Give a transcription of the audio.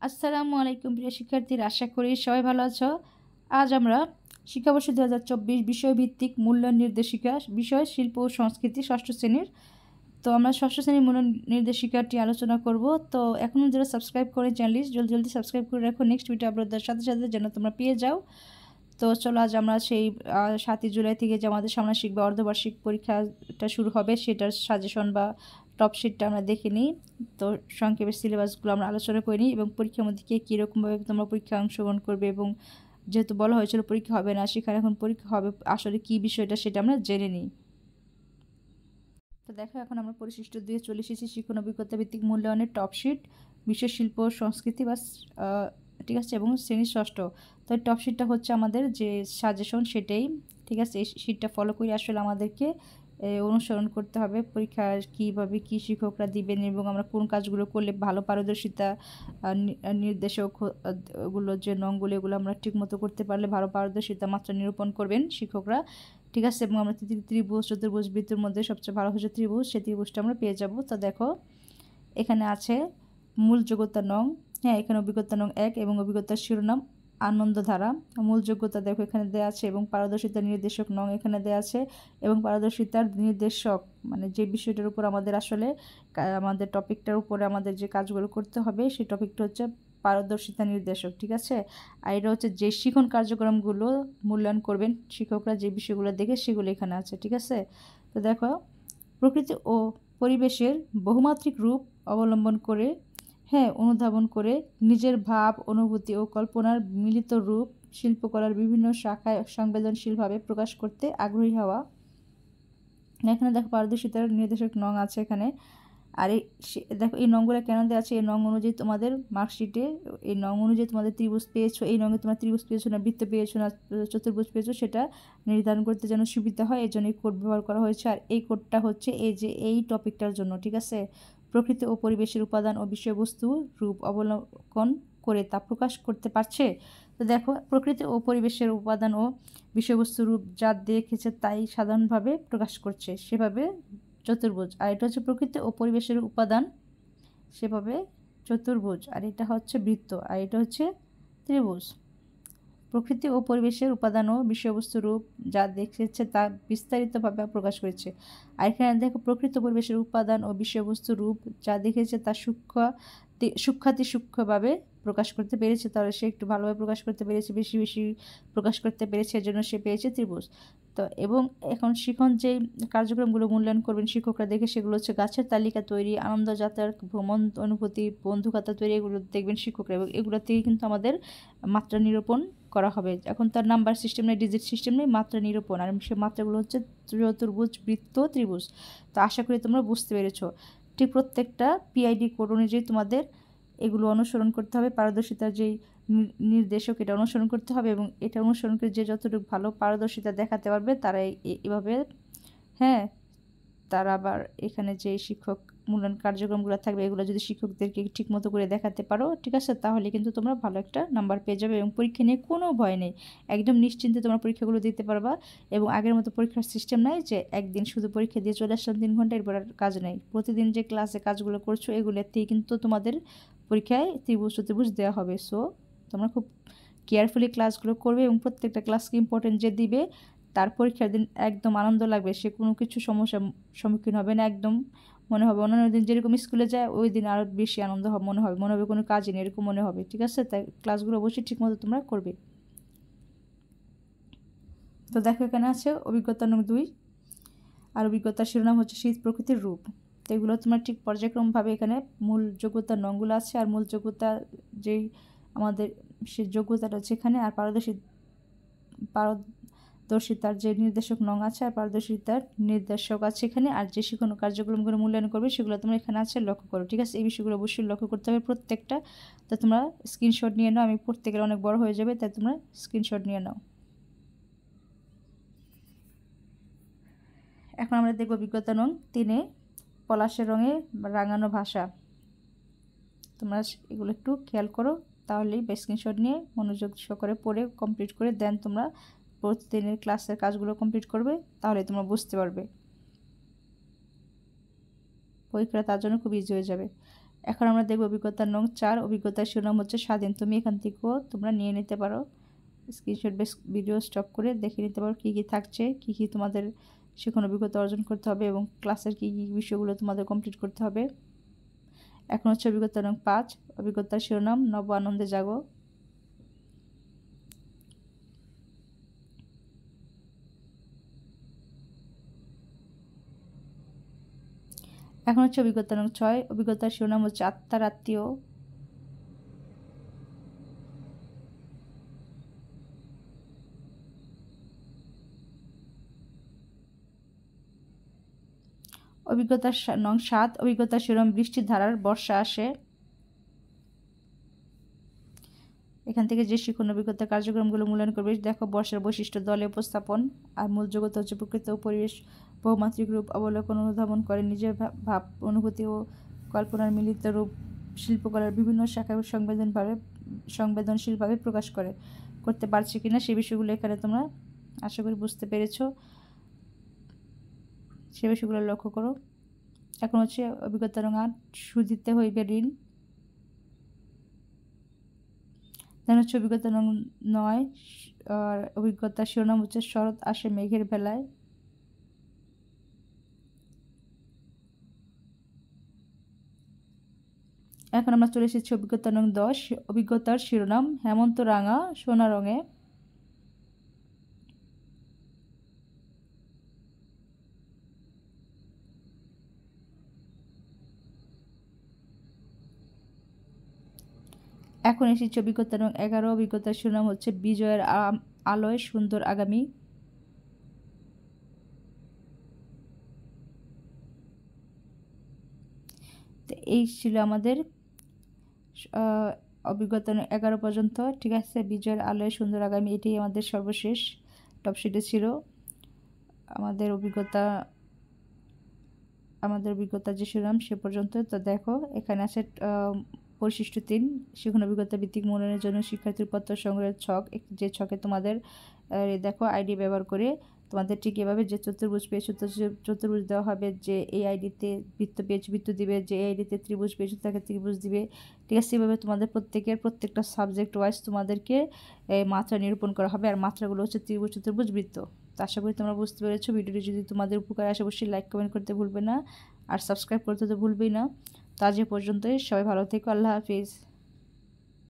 আসসালামু আলাইকুম প্রিয় শিক্ষার্থীরা, আশা করি সবাই ভালো আছো। আজ আমরা শিক্ষাবর্ষ 2024 বিষয়ভিত্তিক মূল্যায়ন নির্দেশিকা বিষয় শিল্প ও সংস্কৃতি ষষ্ঠ শ্রেণীর। তো আমরা ষষ্ঠ শ্রেণীর মূল্যায়ন নির্দেশিকাটি আলোচনা করব। তো এখনও যারা সাবস্ক্রাইব করে চ্যানেলটি জলদি জলদি সাবস্ক্রাইব করে রাখো, নেক্সট ভিডিও আপলোড দেওয়ার সাথে সাথে যেন তোমরা পেয়ে যাও। তো চলো আজ আমরা সেই 7ই জুলাই থেকে যে আমাদের ষান্মাসিক বা অর্ধবার্ষিক পরীক্ষাটা শুরু হবে সেটার সাজেশন বা টপ শিটটা আমরা দেখে নিই। তো সংক্ষেপে সিলেবাসগুলো আমরা আলোচনা করে নিই এবং পরীক্ষার মধ্যে কে কীরকমভাবে তোমরা পরীক্ষায় অংশগ্রহণ করবে এবং যেহেতু বলা হয়েছিল পরীক্ষা হবে না, সেখানে এখন পরীক্ষা হবে আসলে কী বিষয়টা সেটা আমরা জেনে নিই। তো দেখো, এখন আমরা পরিশিষ্ট দিয়ে চলে এসেছি শিক্ষণ অভিজ্ঞতা ভিত্তিক মূল্যায়নের টপ শিট বিশ্ব শিল্প সংস্কৃতি বা ঠিক আছে, এবং শ্রেণী ষষ্ঠ। তো টপ শিটটা হচ্ছে আমাদের যে সাজেশন সেটাই, ঠিক আছে। এই শিটটা ফলো করে আসলে আমাদেরকে অনুসরণ করতে হবে পরীক্ষার কীভাবে কী শিক্ষকরা দিবেন এবং আমরা কোন কাজগুলো করলে ভালো পারদর্শিতা নির্দেশক গুলো যে নংগুলো এগুলো আমরা ঠিকমতো করতে পারলে ভালো পারদর্শিতা মাত্রা নিরূপণ করবেন শিক্ষকরা, ঠিক আছে। এবং আমরা ত্রিভুজ চতুর্ভুজ বৃত্তের মধ্যে সবচেয়ে ভালো হচ্ছে ত্রিভুজ, সেই ত্রিভুজটা আমরা পেয়ে যাব। তো দেখো, এখানে আছে মূল যোগ্যতা নং, হ্যাঁ এখানে অভিজ্ঞতা নং 1 এবং অভিজ্ঞতার শিরোনাম আনন্দধারা। মূল যোগ্যতা দেখো এখানে দেওয়া আছে এবং পারদর্শিতা নির্দেশক নং এখানে দেওয়া আছে এবং পারদর্শিতার নির্দেশক মানে যে বিষয়টার উপর আমাদের আসলে আমাদের টপিকটার উপরে আমাদের যে কাজগুলো করতে হবে সেই টপিকটা হচ্ছে পারদর্শিতা নির্দেশক, ঠিক আছে। আর এটা হচ্ছে যে শিখন কার্যক্রমগুলো মূল্যায়ন করবেন শিক্ষকরা, যে বিষয়গুলো দেখে সেগুলো এখানে আছে, ঠিক আছে। তো দেখো, প্রকৃতি ও পরিবেশের বহুমাত্রিক রূপ অবলম্বন করে, হ্যাঁ অনুধাবন করে নিজের ভাব অনুভূতি ও কল্পনার মিলিত রূপ শিল্পকলার বিভিন্ন শাখায় সংবেদনশীলভাবে প্রকাশ করতে আগ্রহী হওয়া। এখানে দেখো পারদর্শিতার নির্দেশক নং আছে এখানে। আর এই দেখো এই নংগুলো কেন দেওয়া আছে, এই নং অনুযায়ী তোমাদের মার্কশিটে এই নং অনুযায়ী তোমাদের ত্রিভুজ পেয়েছো, এই নঙে তোমরা ত্রিভুজ পেয়েছো না বৃত্ত পেয়েছো না চতুর্ভুজ পেয়েছো সেটা নির্ধারণ করতে যেন সুবিধা হয়, এই জন্য এই কোড ব্যবহার করা হয়েছে। আর এই কোডটা হচ্ছে এই যে এই টপিকটার জন্য, ঠিক আছে। প্রকৃতি ও পরিবেশের উপাদান ও বিষয়বস্তু রূপ অবলোকন করে তা প্রকাশ করতে পারছে। তো দেখো, প্রকৃতি ও পরিবেশের উপাদান ও বিষয়বস্তু রূপ যা দেখেছে তাই সাধারণভাবে প্রকাশ করছে, সেভাবে চতুর্ভুজ। আর এটা হচ্ছে প্রকৃতি ও পরিবেশের উপাদান, সেভাবে চতুর্ভুজ। আর এটা হচ্ছে বৃত্ত, আর এটা হচ্ছে ত্রিভুজ। প্রকৃতি ও পরিবেশের উপাদান ও বিষয়বস্তু রূপ যা দেখেছে তা বিস্তারিতভাবে প্রকাশ করেছে। আর এখানে দেখো, প্রকৃত পরিবেশের উপাদান ও বিষয়বস্তু রূপ যা দেখেছে তা সূক্ষ্মভাবে প্রকাশ করতে পেরেছে, তাহলে সে একটু ভালোভাবে প্রকাশ করতে পেরেছে, বেশি বেশি প্রকাশ করতে পেরেছে, এর জন্য সে পেয়েছে ত্রিভুজ। তো এবং এখন শিখন যেই কার্যক্রমগুলো মূল্যায়ন করবেন শিক্ষকরা দেখে সেগুলো হচ্ছে গাছের তালিকা তৈরি, আনন্দ যাত্রার ভ্রমণ অনুভূতি, বন্ধুখাতা তৈরি, এগুলো দেখবেন শিক্ষকরা এবং এগুলো থেকে কিন্তু আমাদের মাত্রা নিরূপণ করা হবে। এখন তার নাম্বার সিস্টেম নেই, ডিজিট সিস্টেম নেই, মাত্রা নিরূপণ। আর সে মাত্রাগুলো হচ্ছে চতুর্ভুজ বৃত্ত ত্রিভুজ। তো আশা করি তোমরা বুঝতে পেরেছো। ঠিক প্রত্যেকটা পিআইডি কোড অনুযায়ী তোমাদের এগুলো অনুসরণ করতে হবে, পারদর্শিতার যেই নির্দেশক এটা অনুসরণ করতে হবে এবং এটা অনুসরণ করে যে যতটুকু ভালো পারদর্শিতা দেখাতে পারবে তারা এভাবে, হ্যাঁ তারা আবার এখানে যে শিক্ষক মূল্যায়ন কার্যক্রমগুলো থাকবে এগুলো যদি শিক্ষকদেরকে ঠিকমতো করে দেখাতে পারো, ঠিক আছে, তাহলে কিন্তু তোমরা ভালো একটা নাম্বার পেয়ে যাবে এবং পরীক্ষা নিয়ে কোনো ভয় নেই, একদম নিশ্চিন্তে তোমরা পরীক্ষাগুলো দিতে পারবা। এবং আগের মতো পরীক্ষার সিস্টেম নাই যে একদিন শুধু পরীক্ষা দিয়ে চলে আসলাম 3 ঘন্টা এরপর আর কাজ নেই। প্রতিদিন যে ক্লাসে কাজগুলো করছো এগুলোতেই কিন্তু তোমাদের পরীক্ষায় ত্রিভুজ চতুর্ভুজ দেওয়া হবে। সো তোমরা খুব কেয়ারফুলি ক্লাসগুলো করবে এবং প্রত্যেকটা ক্লাসকে ইম্পর্টেন্ট যে দিবে তার পরীক্ষার দিন একদম আনন্দ লাগবে, সে কোনো কিছু সমস্যার সম্মুখীন হবে না, একদম মনে হবে অন্যান্য দিন যেরকম স্কুলে যায় ওই দিন আরও বেশি আনন্দ হবে, মনে হবে কোনো কাজই নেই এরকম মনে হবে, ঠিক আছে। তাই ক্লাসগুলো অবশ্যই ঠিকমতো তোমরা করবে। তো দেখো, এখানে আছে অভিজ্ঞতা নং 2 আর অভিজ্ঞতার শিরোনাম হচ্ছে শীত প্রকৃতির রূপ। তো এগুলো তোমরা ঠিক পর্যায়ক্রমভাবে এখানে মূল যোগ্যতার নংগুলো আছে আর মূল যোগ্যতা যেই আমাদের সেই যোগ্যতাটা হচ্ছে এখানে, আর পারদর্শিতার যে নির্দেশক নং আছে আর পারদর্শিতার নির্দেশক আছে এখানে। আর যে শিক্ষণ কার্যক্রমগুলো মূল্যায়ন করবে সেগুলো তোমরা এখানে আছে লক্ষ্য করো, ঠিক আছে। এই বিষয়গুলো অবশ্যই লক্ষ্য করতে হবে প্রত্যেকটা। তো তোমরা স্ক্রিনশট নিয়ে নাও, আমি প্রত্যেকের অনেক বড় হয়ে যাবে তাই তোমরা স্ক্রিনশট নিয়ে নাও। এখন আমরা দেখব অভিজ্ঞতা নং 3 পলাশের রঙে রাঙানো ভাষা। তোমরা এগুলো একটু খেয়াল করো, তাহলেই বা স্ক্রিনশট নিয়ে মনোযোগ সহকারে পড়ে কমপ্লিট করে দেন তোমরা প্রতিদিনের ক্লাসের কাজগুলো কমপ্লিট করবে, তাহলে তোমরা বুঝতে পারবে, পরীক্ষা তার জন্য খুব ইজি হয়ে যাবে। এখন আমরা দেখব অভিজ্ঞতা নং 4। অভিজ্ঞতার শিরোনাম হচ্ছে স্বাধীন। তুমি এখান থেকেও তোমরা নিয়ে নিতে পারো, স্ক্রিনশট বেস ভিডিও স্টপ করে দেখে নিতে পারো কী কী থাকছে, কী কী তোমাদের শিখন অভিজ্ঞতা অর্জন করতে হবে এবং ক্লাসের কী কী বিষয়গুলো তোমাদের কমপ্লিট করতে হবে। এখন হচ্ছে অভিজ্ঞতা নং 5। অভিজ্ঞতার শিরোনাম নব আনন্দে জাগো। এখন হচ্ছে অভিজ্ঞতা নং 6। অভিজ্ঞতার শিরোনাম হচ্ছে আত্মার আত্মীয়। অভিজ্ঞতার নং 7। অভিজ্ঞতার শিরোনাম বৃষ্টির ধারার বর্ষা আসে। এখান থেকে যে শিক্ষণ অভিজ্ঞতা কার্যক্রমগুলো মূল্যায়ন করবে দেখো, বর্ষার বৈশিষ্ট্য, দলে উপস্থাপন। আর মূল জগৎ হচ্ছে প্রকৃত ও পরিবেশ বহুমাত্রিক রূপ অবলোকন অনুধাবন করে, নিজের ভাব অনুভূতি ও কল্পনার মিলিত রূপ শিল্পকলার বিভিন্ন শাখায় সংবেদনশীলভাবে প্রকাশ করতে পারছে কিনা সে বিষয়গুলো এখানে তোমরা আশা করি বুঝতে পেরেছো, সে বিষয়গুলো লক্ষ্য করো। এখন হচ্ছে অভিজ্ঞতা নং 8। সুদিতে হইবে ঋণ। দেন হচ্ছে অভিজ্ঞতা নং 9। আর অভিজ্ঞতার শিরোনাম হচ্ছে শরৎ আসে মেঘের বেলায়। এখন আমরা চলে এসেছি অভিজ্ঞতা নং 10। অভিজ্ঞতার শিরোনাম হেমন্ত রাঙা সোনা রঙে। এখন এসেছে অভিজ্ঞতা নং 11। অভিজ্ঞতার শিরোনাম হচ্ছে বিজয়ের আলোয় সুন্দর আগামী। তো এই ছিল আমাদের অভিজ্ঞতা 11 পর্যন্ত, ঠিক আছে। বিজয়ের আলোয় সুন্দর আগামী এটাই আমাদের সর্বশেষ টপশিটে ছিল। আমাদের অভিজ্ঞতা যে শিরোনাম সে পর্যন্ত। তো দেখো এখানে আছে পরিশিষ্ট 3 শিখন অভিজ্ঞতা ভিত্তিক মূল্যায়নের জন্য শিক্ষার্থীর পত্র সংগ্রহের ছক, যে ছকে তোমাদের দেখো আইডি ব্যবহার করে তোমাদের ঠিক এভাবে যে চতুর্ভুজ পেয়েছো চতুর্ভুজ দেওয়া হবে, যে এই আইডিতে বৃত্ত পেয়েছো বৃত্ত দিবে, যে এই আইডিতে ত্রিভুজ পেয়েছো তাকে ত্রিভুজ দিবে, ঠিক আছে। এভাবে তোমাদের প্রত্যেকটা সাবজেক্ট ওয়াইজ তোমাদেরকে মাত্রা নিরূপণ করা হবে, আর মাত্রাগুলো হচ্ছে ত্রিভুজ চতুর্ভুজ বৃত্ত। তো আশা করি তোমরা বুঝতে পেরেছো। ভিডিওটি যদি তোমাদের উপকারে আসে অবশ্যই লাইক কমেন্ট করতে ভুলবে না, আর সাবস্ক্রাইব করতে তো ভুলবেই না। তো আজ এ পর্যন্তই, সবাই ভালো থেকো, আল্লাহ হাফিজ।